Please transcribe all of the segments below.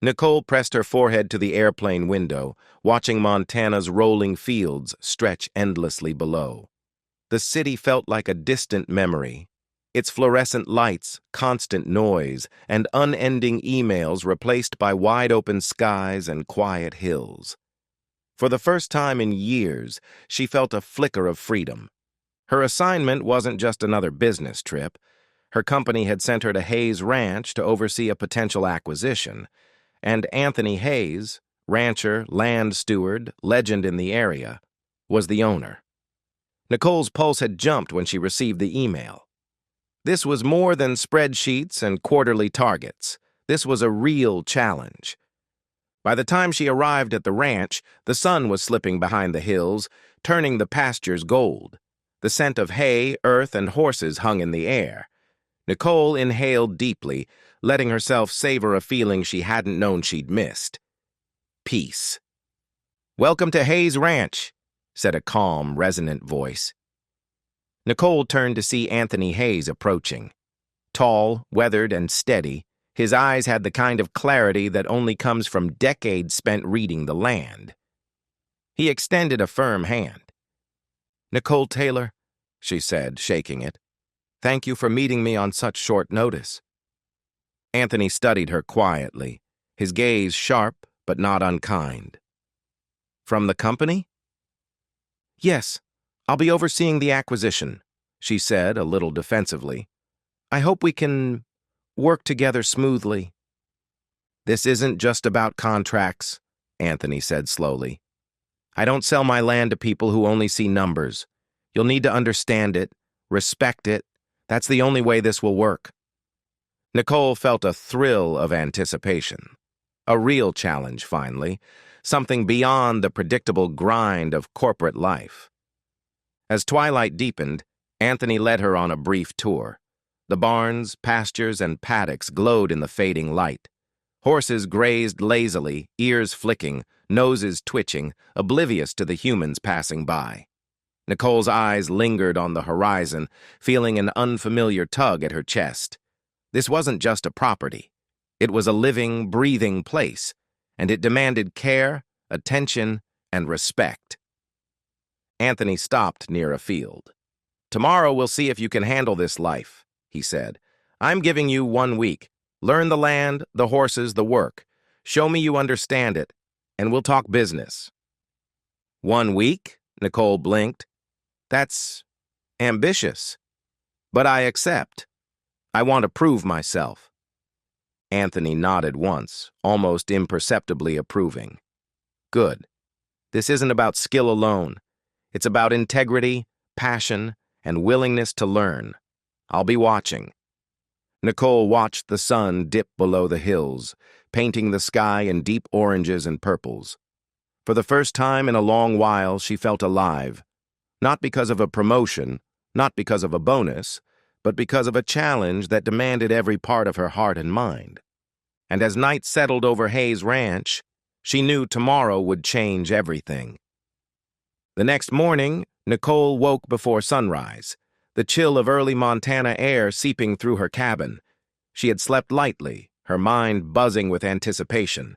Nicole pressed her forehead to the airplane window, watching Montana's rolling fields stretch endlessly below. The city felt like a distant memory. Its fluorescent lights, constant noise, and unending emails replaced by wide-open skies and quiet hills. For the first time in years, she felt a flicker of freedom. Her assignment wasn't just another business trip. Her company had sent her to Hayes Ranch to oversee a potential acquisition, and Anthony Hayes, rancher, land steward, legend in the area, was the owner. Nicole's pulse had jumped when she received the email. This was more than spreadsheets and quarterly targets. This was a real challenge. By the time she arrived at the ranch, the sun was slipping behind the hills, turning the pastures gold. The scent of hay, earth, and horses hung in the air. Nicole inhaled deeply, letting herself savor a feeling she hadn't known she'd missed. Peace. "Welcome to Hayes Ranch," said a calm, resonant voice. Nicole turned to see Anthony Hayes approaching. Tall, weathered, and steady, his eyes had the kind of clarity that only comes from decades spent reading the land. He extended a firm hand. "Nicole Taylor," she said, shaking it. "Thank you for meeting me on such short notice." Anthony studied her quietly, his gaze sharp but not unkind. "From the company?" "Yes, I'll be overseeing the acquisition," she said, a little defensively. "I hope we can work together smoothly." "This isn't just about contracts," Anthony said slowly. "I don't sell my land to people who only see numbers. You'll need to understand it, respect it. That's the only way this will work." Nicole felt a thrill of anticipation. A real challenge, finally, something beyond the predictable grind of corporate life. As twilight deepened, Anthony led her on a brief tour. The barns, pastures, and paddocks glowed in the fading light. Horses grazed lazily, ears flicking, noses twitching, oblivious to the humans passing by. Nicole's eyes lingered on the horizon, feeling an unfamiliar tug at her chest. This wasn't just a property. It was a living, breathing place, and it demanded care, attention, and respect. Anthony stopped near a field. "Tomorrow we'll see if you can handle this life," he said. "I'm giving you 1 week. Learn the land, the horses, the work. Show me you understand it, and we'll talk business." 1 week? Nicole blinked. "That's ambitious. But I accept. I want to prove myself." Anthony nodded once, almost imperceptibly approving. "Good. This isn't about skill alone. It's about integrity, passion, and willingness to learn. I'll be watching." Nicole watched the sun dip below the hills, painting the sky in deep oranges and purples. For the first time in a long while, she felt alive. Not because of a promotion, not because of a bonus, but because of a challenge that demanded every part of her heart and mind. And as night settled over Hayes Ranch, she knew tomorrow would change everything. The next morning, Nicole woke before sunrise, the chill of early Montana air seeping through her cabin. She had slept lightly, her mind buzzing with anticipation.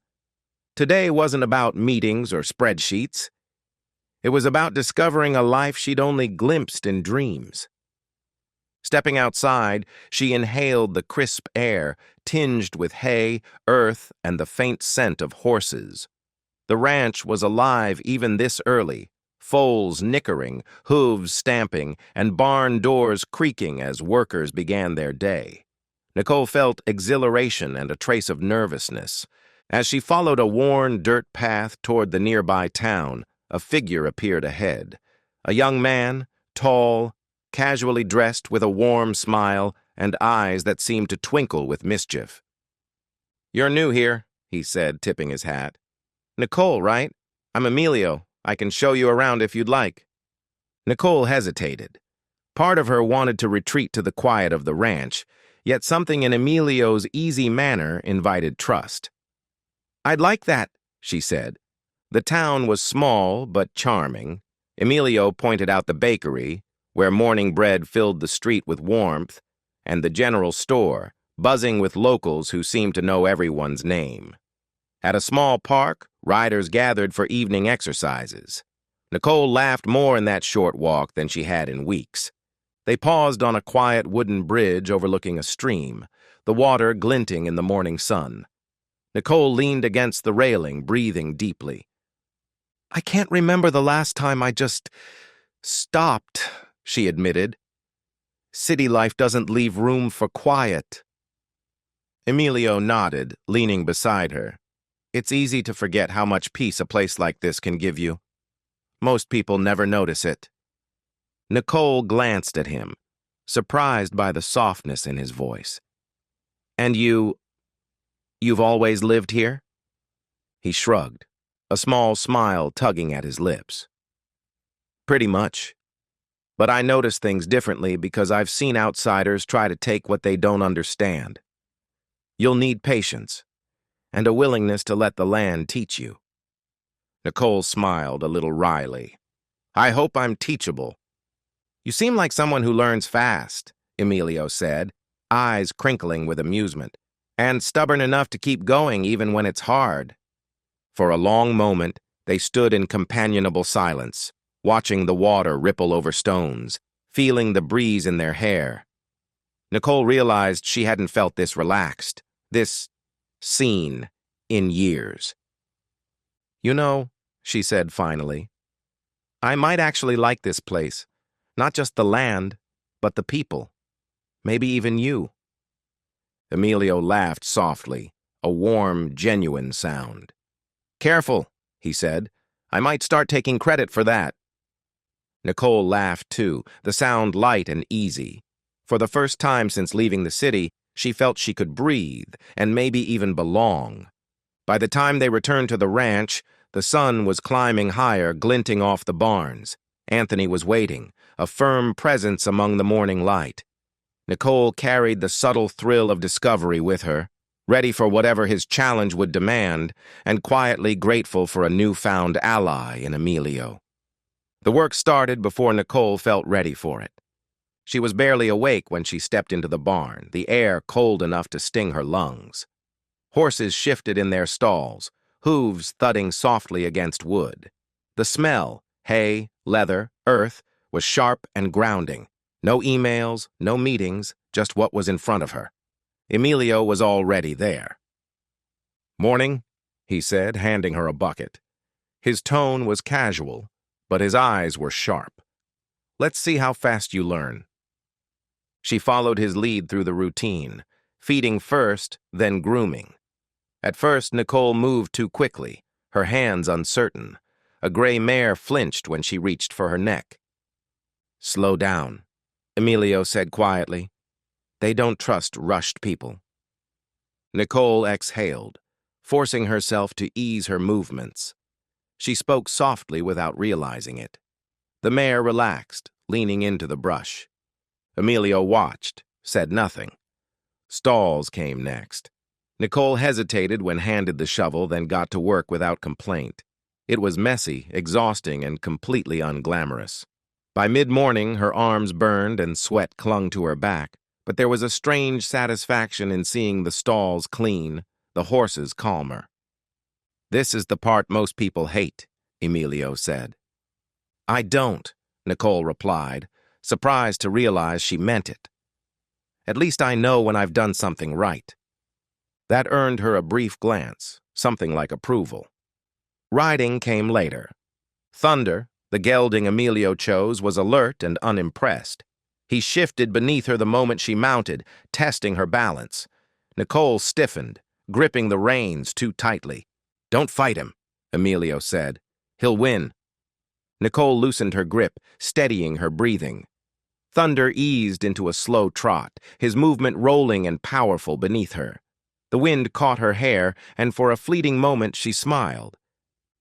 Today wasn't about meetings or spreadsheets. It was about discovering a life she'd only glimpsed in dreams. Stepping outside, she inhaled the crisp air, tinged with hay, earth, and the faint scent of horses. The ranch was alive even this early, foals nickering, hooves stamping, and barn doors creaking as workers began their day. Nicole felt exhilaration and a trace of nervousness. As she followed a worn dirt path toward the nearby town, a figure appeared ahead. A young man, tall, casually dressed with a warm smile and eyes that seemed to twinkle with mischief. "You're new here," he said, tipping his hat. "Nicole, right? I'm Emilio. I can show you around if you'd like." Nicole hesitated. Part of her wanted to retreat to the quiet of the ranch, yet something in Emilio's easy manner invited trust. "I'd like that," she said. The town was small but charming. Emilio pointed out the bakery, where morning bread filled the street with warmth, and the general store, buzzing with locals who seemed to know everyone's name. At a small park, riders gathered for evening exercises. Nicole laughed more in that short walk than she had in weeks. They paused on a quiet wooden bridge overlooking a stream, the water glinting in the morning sun. Nicole leaned against the railing, breathing deeply. "I can't remember the last time I just stopped," she admitted. "City life doesn't leave room for quiet." Emilio nodded, leaning beside her. "It's easy to forget how much peace a place like this can give you. Most people never notice it." Nicole glanced at him, surprised by the softness in his voice. "And you've always lived here?" He shrugged, a small smile tugging at his lips. "Pretty much. But I notice things differently because I've seen outsiders try to take what they don't understand. You'll need patience, and a willingness to let the land teach you." Nicole smiled a little wryly. "I hope I'm teachable." "You seem like someone who learns fast," Emilio said, eyes crinkling with amusement, "and stubborn enough to keep going even when it's hard." For a long moment, they stood in companionable silence, watching the water ripple over stones, feeling the breeze in their hair. Nicole realized she hadn't felt this relaxed, this seen, in years. "You know," she said finally, "I might actually like this place. Not just the land, but the people. Maybe even you." Emilio laughed softly, a warm, genuine sound. "Careful," he said. "I might start taking credit for that." Nicole laughed too, the sound light and easy. For the first time since leaving the city, she felt she could breathe and maybe even belong. By the time they returned to the ranch, the sun was climbing higher, glinting off the barns. Anthony was waiting, a firm presence among the morning light. Nicole carried the subtle thrill of discovery with her, ready for whatever his challenge would demand, and quietly grateful for a newfound ally in Emilio. The work started before Nicole felt ready for it. She was barely awake when she stepped into the barn, the air cold enough to sting her lungs. Horses shifted in their stalls, hooves thudding softly against wood. The smell, hay, leather, earth, was sharp and grounding. No emails, no meetings, just what was in front of her. Emilio was already there. "Morning," he said, handing her a bucket. His tone was casual, but his eyes were sharp. "Let's see how fast you learn." She followed his lead through the routine, feeding first, then grooming. At first, Nicole moved too quickly, her hands uncertain. A gray mare flinched when she reached for her neck. "Slow down," Emilio said quietly. "They don't trust rushed people." Nicole exhaled, forcing herself to ease her movements. She spoke softly without realizing it. The mare relaxed, leaning into the brush. Emilio watched, said nothing. Stalls came next. Nicole hesitated when handed the shovel, then got to work without complaint. It was messy, exhausting, and completely unglamorous. By mid-morning, her arms burned and sweat clung to her back, but there was a strange satisfaction in seeing the stalls clean, the horses calmer. "This is the part most people hate," Emilio said. "I don't," Nicole replied, surprised to realize she meant it. "At least I know when I've done something right." That earned her a brief glance, something like approval. Riding came later. Thunder, the gelding Emilio chose, was alert and unimpressed. He shifted beneath her the moment she mounted, testing her balance. Nicole stiffened, gripping the reins too tightly. "Don't fight him," Emilio said. "He'll win." Nicole loosened her grip, steadying her breathing. Thunder eased into a slow trot, his movement rolling and powerful beneath her. The wind caught her hair, and for a fleeting moment she smiled.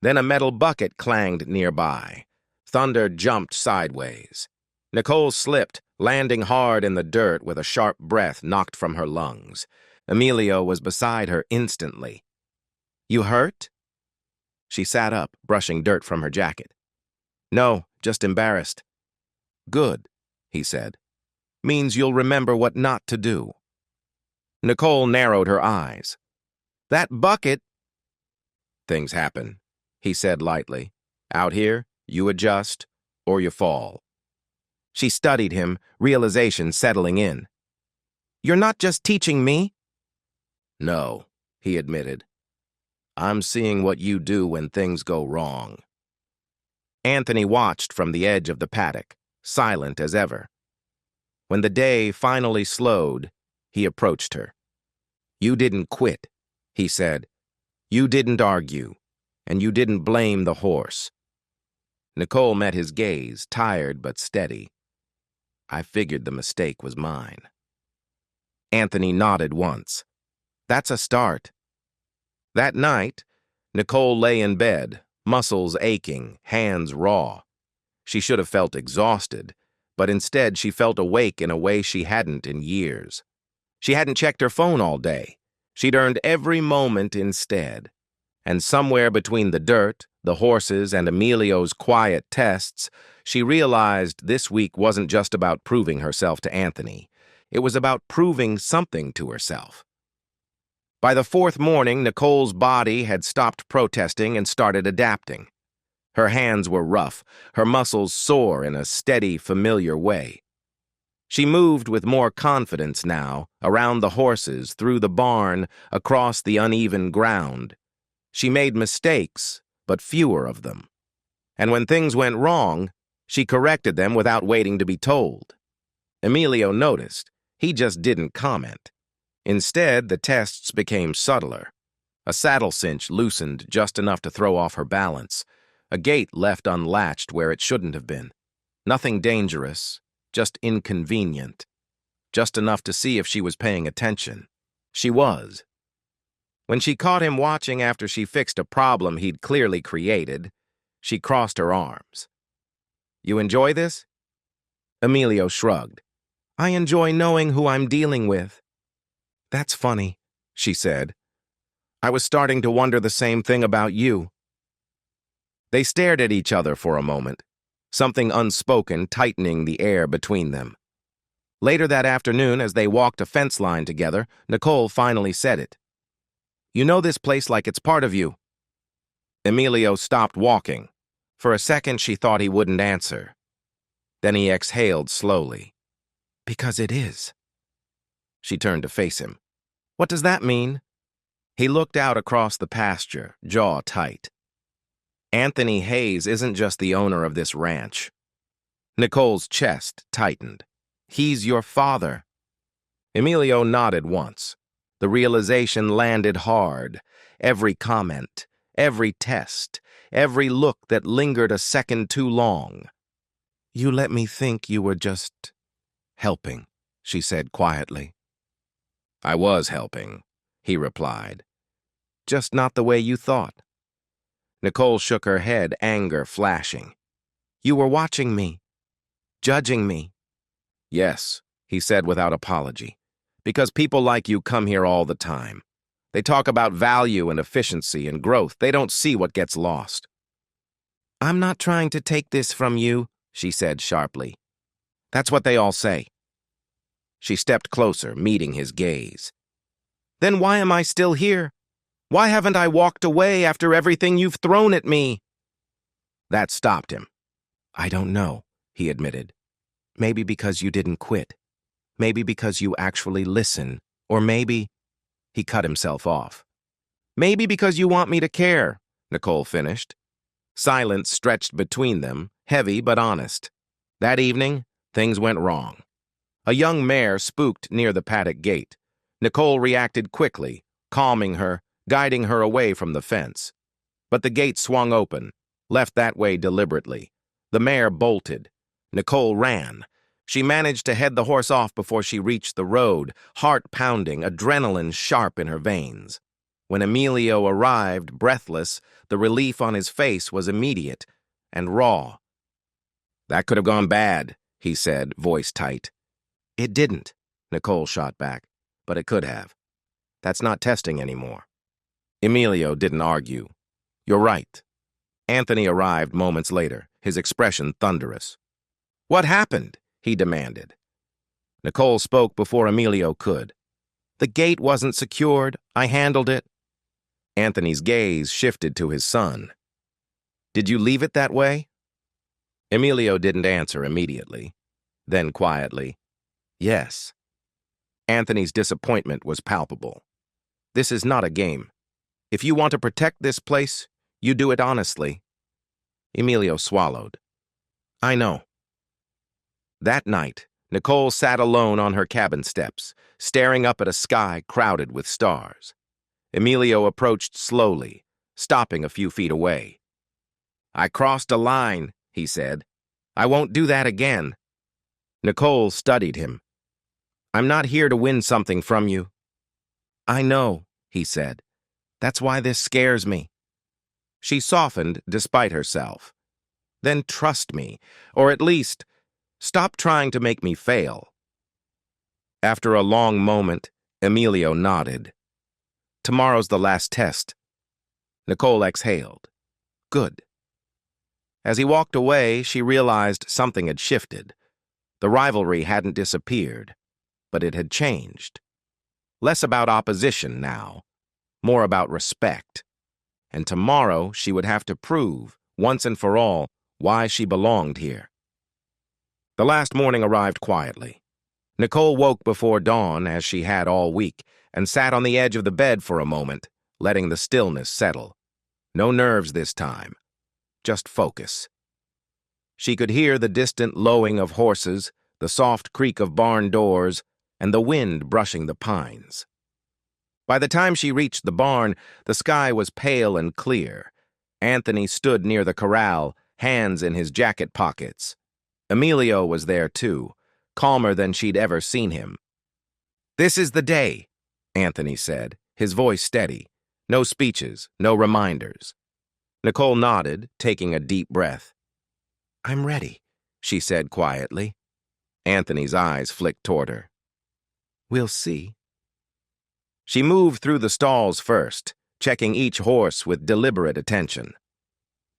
Then a metal bucket clanged nearby. Thunder jumped sideways. Nicole slipped, landing hard in the dirt with a sharp breath knocked from her lungs. Emilio was beside her instantly. "You hurt?" She sat up, brushing dirt from her jacket. "No, just embarrassed." "Good," he said. "Means you'll remember what not to do." Nicole narrowed her eyes. "That bucket Things happen, he said lightly. Out here, you adjust or you fall. She studied him, realization settling in. You're not just teaching me? No, he admitted. I'm seeing what you do when things go wrong. Anthony watched from the edge of the paddock, silent as ever. When the day finally slowed, he approached her. You didn't quit, he said. You didn't argue, and you didn't blame the horse. Nicole met his gaze, tired but steady. I figured the mistake was mine. Anthony nodded once. That's a start. That night, Nicole lay in bed, muscles aching, hands raw. She should have felt exhausted, but instead she felt awake in a way she hadn't in years. She hadn't checked her phone all day. She'd earned every moment instead. And somewhere between the dirt, the horses, and Emilio's quiet tests, she realized this week wasn't just about proving herself to Anthony. It was about proving something to herself. By the fourth morning, Nicole's body had stopped protesting and started adapting. Her hands were rough, her muscles sore in a steady, familiar way. She moved with more confidence now, around the horses, through the barn, across the uneven ground. She made mistakes, but fewer of them. And when things went wrong, she corrected them without waiting to be told. Emilio noticed. He just didn't comment. Instead, the tests became subtler. A saddle cinch loosened just enough to throw off her balance. A gate left unlatched where it shouldn't have been. Nothing dangerous, just inconvenient. Just enough to see if she was paying attention. She was. When she caught him watching after she fixed a problem he'd clearly created, she crossed her arms. You enjoy this? Emilio shrugged. I enjoy knowing who I'm dealing with. That's funny, she said. I was starting to wonder the same thing about you. They stared at each other for a moment, something unspoken tightening the air between them. Later that afternoon, as they walked a fence line together, Nicole finally said it. You know this place like it's part of you. Emilio stopped walking. For a second, she thought he wouldn't answer. Then he exhaled slowly. Because it is. She turned to face him. What does that mean? He looked out across the pasture, jaw tight. Anthony Hayes isn't just the owner of this ranch. Nicole's chest tightened. He's your father. Emilio nodded once. The realization landed hard. Every comment, every test, every look that lingered a second too long. You let me think you were just helping, she said quietly. I was helping, he replied. Just not the way you thought. Nicole shook her head, anger flashing. You were watching me, judging me. Yes, he said without apology, because people like you come here all the time. They talk about value and efficiency and growth. They don't see what gets lost. I'm not trying to take this from you, she said sharply. That's what they all say. She stepped closer, meeting his gaze. Then why am I still here? Why haven't I walked away after everything you've thrown at me? That stopped him. I don't know, he admitted. Maybe because you didn't quit. Maybe because you actually listen. Or maybe... He cut himself off. Maybe because you want me to care, Nicole finished. Silence stretched between them, heavy but honest. That evening, things went wrong. A young mare spooked near the paddock gate. Nicole reacted quickly, calming her, guiding her away from the fence. But the gate swung open, left that way deliberately. The mare bolted. Nicole ran. She managed to head the horse off before she reached the road, heart pounding, adrenaline sharp in her veins. When Emilio arrived, breathless, the relief on his face was immediate and raw. That could have gone bad, he said, voice tight. It didn't, Nicole shot back, but it could have. That's not testing anymore. Emilio didn't argue. You're right. Anthony arrived moments later, his expression thunderous. What happened? He demanded. Nicole spoke before Emilio could. The gate wasn't secured. I handled it. Anthony's gaze shifted to his son. "Did you leave it that way?" Emilio didn't answer immediately. Then quietly, "Yes." Anthony's disappointment was palpable. "This is not a game. If you want to protect this place, you do it honestly." Emilio swallowed. "I know." That night, Nicole sat alone on her cabin steps, staring up at a sky crowded with stars. Emilio approached slowly, stopping a few feet away. "I crossed a line," he said. "I won't do that again." Nicole studied him. "I'm not here to win something from you." "I know," he said. "That's why this scares me." She softened despite herself. "Then trust me, or at least, stop trying to make me fail." After a long moment, Emilio nodded. "Tomorrow's the last test." Nicole exhaled. "Good." As he walked away, she realized something had shifted. The rivalry hadn't disappeared, but it had changed. Less about opposition now, more about respect. And tomorrow she would have to prove, once and for all, why she belonged here. The last morning arrived quietly. Nicole woke before dawn, as she had all week, and sat on the edge of the bed for a moment, letting the stillness settle. No nerves this time, just focus. She could hear the distant lowing of horses, the soft creak of barn doors, and the wind brushing the pines. By the time she reached the barn, the sky was pale and clear. Anthony stood near the corral, hands in his jacket pockets. Emilio was there too, calmer than she'd ever seen him. "This is the day," Anthony said, his voice steady. No speeches, no reminders. Nicole nodded, taking a deep breath. "I'm ready," she said quietly. Anthony's eyes flicked toward her. "We'll see." She moved through the stalls first, checking each horse with deliberate attention.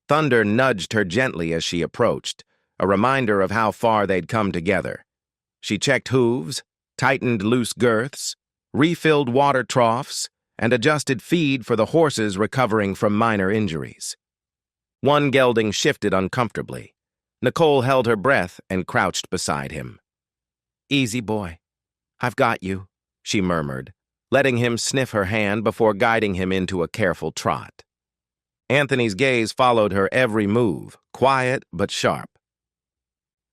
Thunder nudged her gently as she approached, a reminder of how far they'd come together. She checked hooves, tightened loose girths, refilled water troughs, and adjusted feed for the horses recovering from minor injuries. One gelding shifted uncomfortably. Nicole held her breath and crouched beside him. "Easy, boy. I've got you," she murmured, letting him sniff her hand before guiding him into a careful trot. Anthony's gaze followed her every move, quiet but sharp.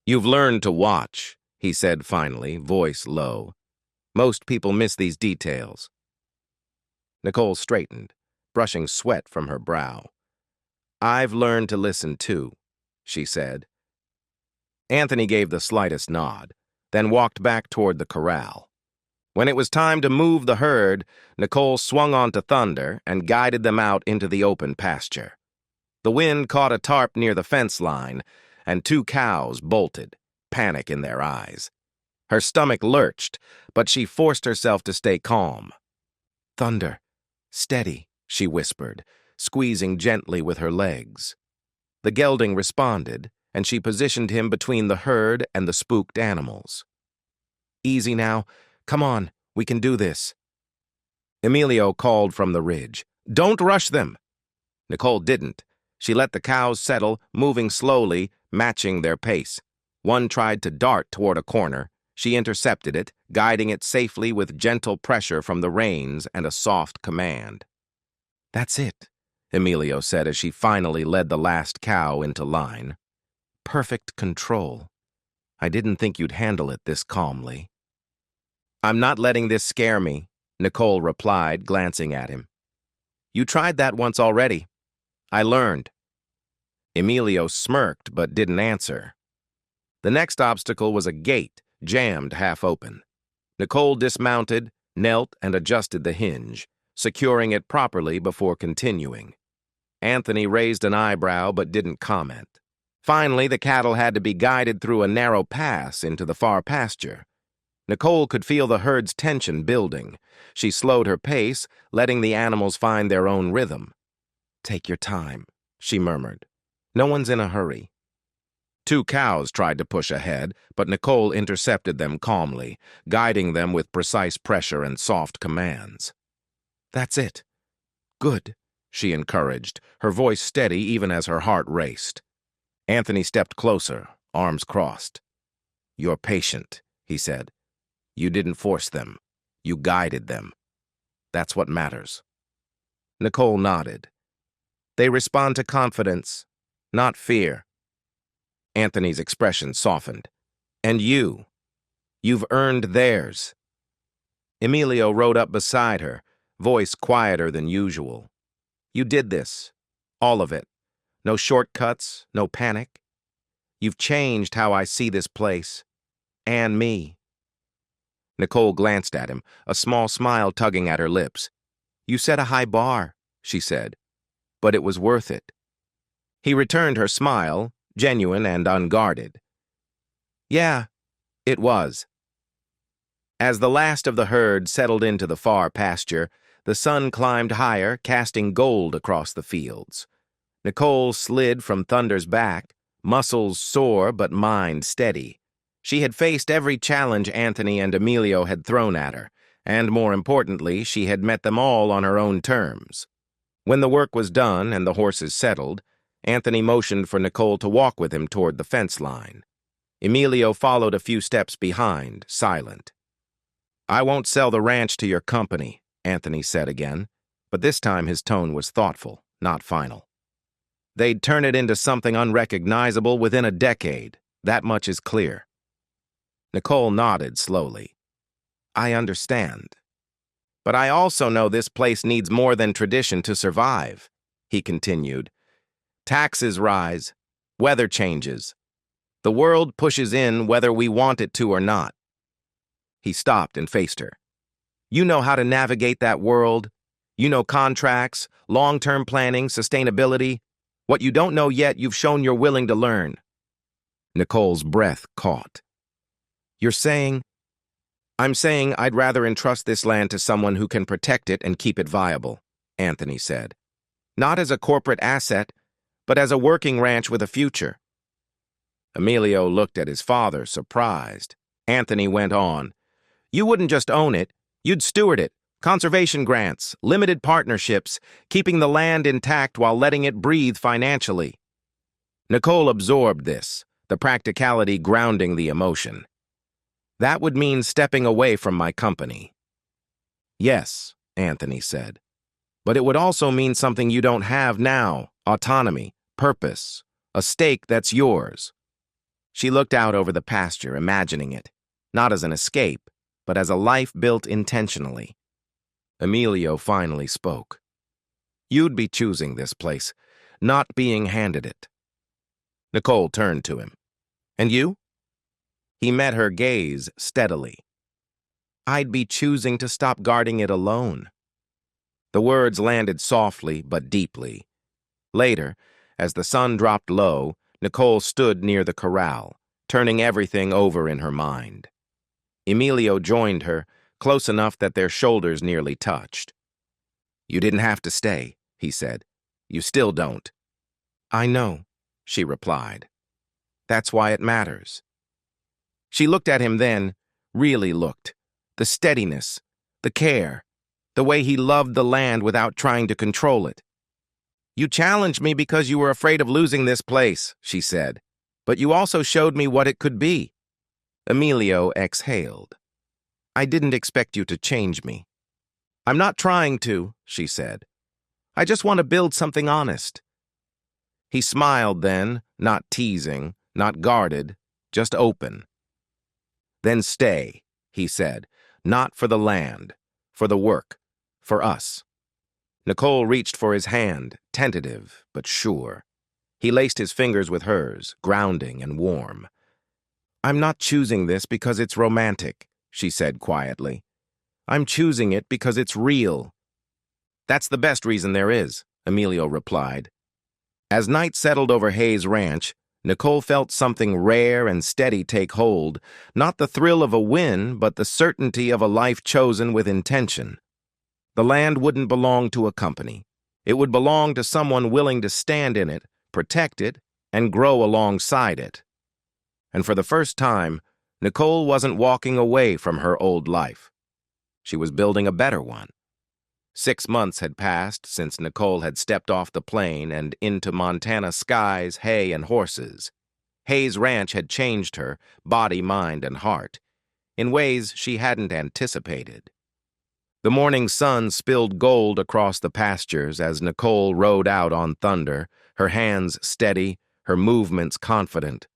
"You've learned to watch," he said finally, voice low. "Most people miss these details." Nicole straightened, brushing sweat from her brow. "I've learned to listen too," she said. Anthony gave the slightest nod, then walked back toward the corral. When it was time to move the herd, Nicole swung onto Thunder and guided them out into the open pasture. The wind caught a tarp near the fence line, and two cows bolted, panic in their eyes. Her stomach lurched, but she forced herself to stay calm. "Thunder, steady," she whispered, squeezing gently with her legs. The gelding responded, and she positioned him between the herd and the spooked animals. "Easy now. Come on, we can do this." Emilio called from the ridge. "Don't rush them." Nicole didn't. She let the cows settle, moving slowly, matching their pace. One tried to dart toward a corner. She intercepted it, guiding it safely with gentle pressure from the reins and a soft command. "That's it," Emilio said as she finally led the last cow into line. "Perfect control. I didn't think you'd handle it this calmly." "I'm not letting this scare me," Nicole replied, glancing at him. "You tried that once already. I learned." Emilio smirked but didn't answer. The next obstacle was a gate, jammed half open. Nicole dismounted, knelt, and adjusted the hinge, securing it properly before continuing. Anthony raised an eyebrow but didn't comment. Finally, the cattle had to be guided through a narrow pass into the far pasture. Nicole could feel the herd's tension building. She slowed her pace, letting the animals find their own rhythm. "Take your time," she murmured. "No one's in a hurry." Two cows tried to push ahead, but Nicole intercepted them calmly, guiding them with precise pressure and soft commands. "That's it. Good, she encouraged, her voice steady even as her heart raced. Anthony stepped closer, arms crossed. You're patient, he said. You didn't force them. You guided them. That's what matters. Nicole nodded. They respond to confidence, not fear. Anthony's expression softened. And you've earned theirs. Emilio rode up beside her, voice quieter than usual. You did this. All of it. No shortcuts, no panic. You've changed how I see this place. And me. Nicole glanced at him, a small smile tugging at her lips. You set a high bar, she said, but it was worth it. He returned her smile, genuine and unguarded. Yeah, it was. As the last of the herd settled into the far pasture, the sun climbed higher, casting gold across the fields. Nicole slid from Thunder's back, muscles sore but mind steady. She had faced every challenge Anthony and Emilio had thrown at her, and more importantly, she had met them all on her own terms. When the work was done and the horses settled, Anthony motioned for Nicole to walk with him toward the fence line. Emilio followed a few steps behind, silent. I won't sell the ranch to your company, Anthony said again, but this time his tone was thoughtful, not final. They'd turn it into something unrecognizable within a decade, that much is clear. Nicole nodded slowly. I understand. But I also know this place needs more than tradition to survive, he continued. Taxes rise, weather changes. The world pushes in whether we want it to or not. He stopped and faced her. You know how to navigate that world. You know contracts, long-term planning, sustainability. What you don't know yet, you've shown you're willing to learn. Nicole's breath caught. You're saying? I'm saying I'd rather entrust this land to someone who can protect it and keep it viable, Anthony said. Not as a corporate asset, but as a working ranch with a future. Emilio looked at his father, surprised. Anthony went on. You wouldn't just own it, you'd steward it. Conservation grants, limited partnerships, keeping the land intact while letting it breathe financially. Nicole absorbed this, the practicality grounding the emotion. That would mean stepping away from my company. Yes, Anthony said. But it would also mean something you don't have now, autonomy, purpose, a stake that's yours. She looked out over the pasture, imagining it, not as an escape, but as a life built intentionally. Emilio finally spoke. You'd be choosing this place, not being handed it. Nicole turned to him. And you? He met her gaze steadily. I'd be choosing to stop guarding it alone. The words landed softly but deeply. Later, as the sun dropped low, Nicole stood near the corral, turning everything over in her mind. Emilio joined her, close enough that their shoulders nearly touched. You didn't have to stay, he said. You still don't. I know, she replied. That's why it matters. She looked at him then, really looked. The steadiness, the care, the way he loved the land without trying to control it. You challenged me because you were afraid of losing this place, she said, but you also showed me what it could be. Emilio exhaled. I didn't expect you to change me. I'm not trying to, she said. I just want to build something honest. He smiled then, not teasing, not guarded, just open. Then stay, he said, not for the land, for the work, for us. Nicole reached for his hand, tentative but sure. He laced his fingers with hers, grounding and warm. I'm not choosing this because it's romantic, she said quietly. I'm choosing it because it's real. That's the best reason there is, Emilio replied. As night settled over Hayes Ranch, Nicole felt something rare and steady take hold, not the thrill of a win, but the certainty of a life chosen with intention. The land wouldn't belong to a company. It would belong to someone willing to stand in it, protect it, and grow alongside it. And for the first time, Nicole wasn't walking away from her old life. She was building a better one. 6 months had passed since Nicole had stepped off the plane and into Montana skies, hay, and horses. Hayes Ranch had changed her, body, mind, and heart, in ways she hadn't anticipated. The morning sun spilled gold across the pastures as Nicole rode out on Thunder, her hands steady, her movements confident.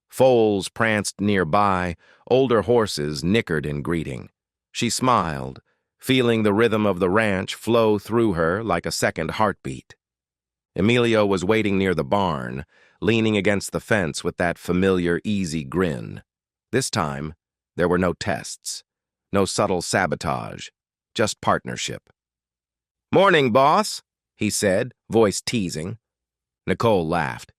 Foals pranced nearby, older horses nickered in greeting. She smiled, feeling the rhythm of the ranch flow through her like a second heartbeat. Emilio was waiting near the barn, leaning against the fence with that familiar, easy grin. This time, there were no tests, no subtle sabotage, just partnership. "Morning, boss," he said, voice teasing. Nicole laughed.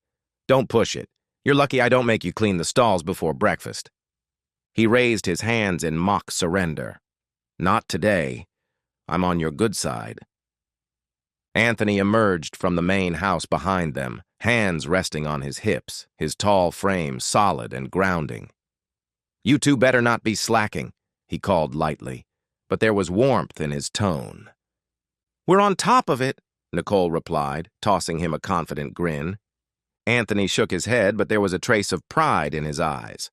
"Don't push it. You're lucky I don't make you clean the stalls before breakfast." He raised his hands in mock surrender. "Not today. I'm on your good side." Anthony emerged from the main house behind them, hands resting on his hips, his tall frame solid and grounding. "You two better not be slacking," he called lightly, but there was warmth in his tone. "We're on top of it," Nicole replied, tossing him a confident grin. Anthony shook his head, but there was a trace of pride in his eyes.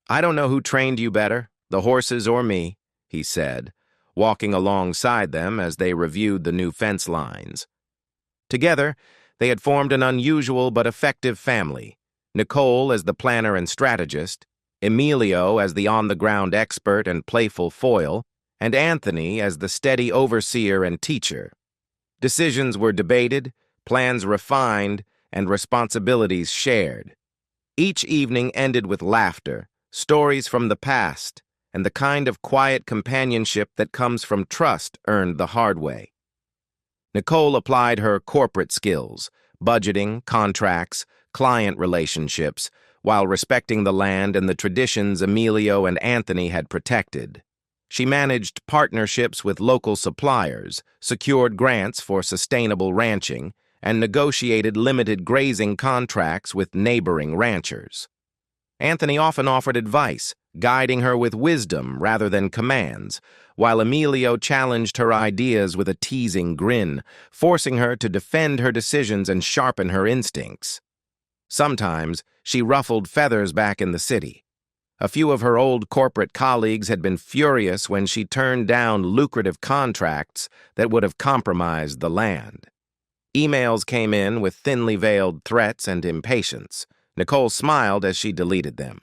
"I don't know who trained you better, the horses or me," he said, walking alongside them as they reviewed the new fence lines. Together, they had formed an unusual but effective family, Nicole as the planner and strategist, Emilio as the on-the-ground expert and playful foil, and Anthony as the steady overseer and teacher. Decisions were debated, plans refined, and responsibilities shared. Each evening ended with laughter, stories from the past, and the kind of quiet companionship that comes from trust earned the hard way. Nicole applied her corporate skills, budgeting, contracts, client relationships, while respecting the land and the traditions Emilio and Anthony had protected. She managed partnerships with local suppliers, secured grants for sustainable ranching, and negotiated limited grazing contracts with neighboring ranchers. Anthony often offered advice, guiding her with wisdom rather than commands, while Emilio challenged her ideas with a teasing grin, forcing her to defend her decisions and sharpen her instincts. Sometimes, she ruffled feathers back in the city. A few of her old corporate colleagues had been furious when she turned down lucrative contracts that would have compromised the land. Emails came in with thinly veiled threats and impatience. Nicole smiled as she deleted them.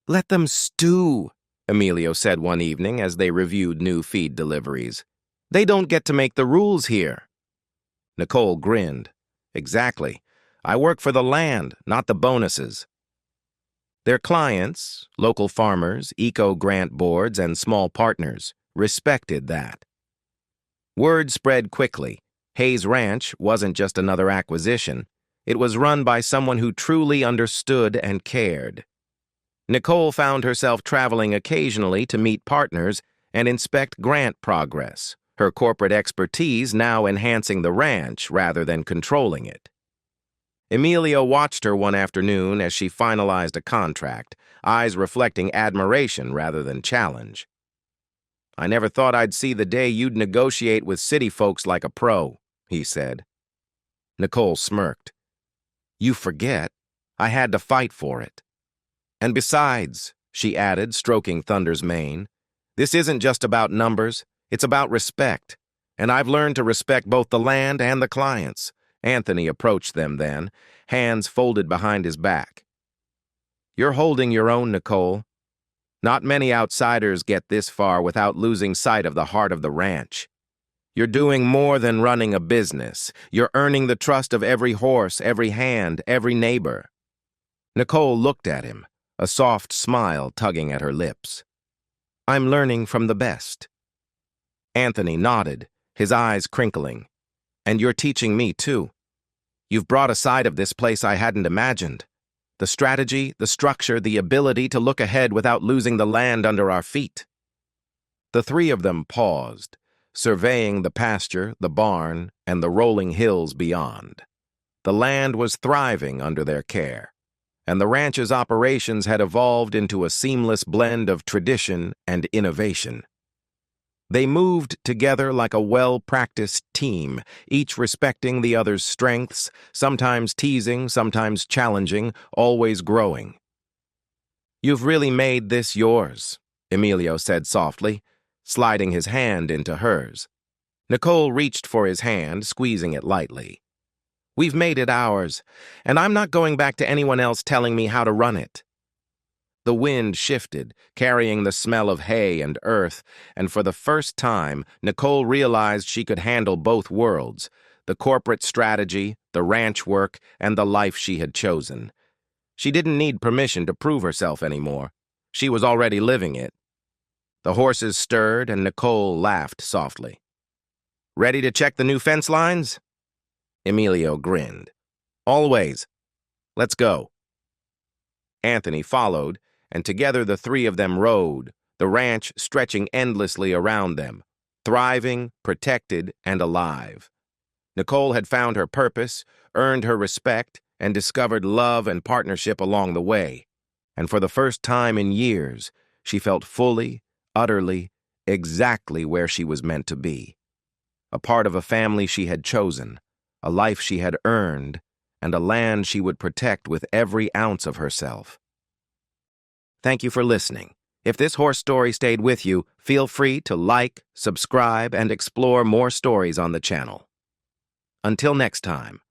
"Let them stew," Emilio said one evening as they reviewed new feed deliveries. "They don't get to make the rules here." Nicole grinned. "Exactly. I work for the land, not the bonuses." Their clients, local farmers, eco-grant boards, and small partners, respected that. Word spread quickly. Hayes Ranch wasn't just another acquisition. It was run by someone who truly understood and cared. Nicole found herself traveling occasionally to meet partners and inspect grant progress, her corporate expertise now enhancing the ranch rather than controlling it. Emilio watched her one afternoon as she finalized a contract, eyes reflecting admiration rather than challenge. "I never thought I'd see the day you'd negotiate with city folks like a pro," he said. Nicole smirked. "You forget, I had to fight for it. And besides," she added, stroking Thunder's mane, "this isn't just about numbers, it's about respect. And I've learned to respect both the land and the clients." Anthony approached them then, hands folded behind his back. "You're holding your own, Nicole. Not many outsiders get this far without losing sight of the heart of the ranch. You're doing more than running a business. You're earning the trust of every horse, every hand, every neighbor." Nicole looked at him, a soft smile tugging at her lips. "I'm learning from the best." Anthony nodded, his eyes crinkling. "And you're teaching me, too. You've brought a side of this place I hadn't imagined. The strategy, the structure, the ability to look ahead without losing the land under our feet." The three of them paused, surveying the pasture, the barn, and the rolling hills beyond. The land was thriving under their care, and the ranch's operations had evolved into a seamless blend of tradition and innovation. They moved together like a well-practiced team, each respecting the other's strengths, sometimes teasing, sometimes challenging, always growing. "You've really made this yours," Emilio said softly, sliding his hand into hers. Nicole reached for his hand, squeezing it lightly. "We've made it ours, and I'm not going back to anyone else telling me how to run it." The wind shifted, carrying the smell of hay and earth, and for the first time, Nicole realized she could handle both worlds, the corporate strategy, the ranch work, and the life she had chosen. She didn't need permission to prove herself anymore. She was already living it. The horses stirred, and Nicole laughed softly. "Ready to check the new fence lines?" Emilio grinned. "Always. Let's go." Anthony followed, and together the three of them rode, the ranch stretching endlessly around them, thriving, protected, and alive. Nicole had found her purpose, earned her respect, and discovered love and partnership along the way. And for the first time in years, she felt fully, utterly, exactly where she was meant to be. A part of a family she had chosen, a life she had earned, and a land she would protect with every ounce of herself. Thank you for listening. If this horse story stayed with you, feel free to like, subscribe, and explore more stories on the channel. Until next time.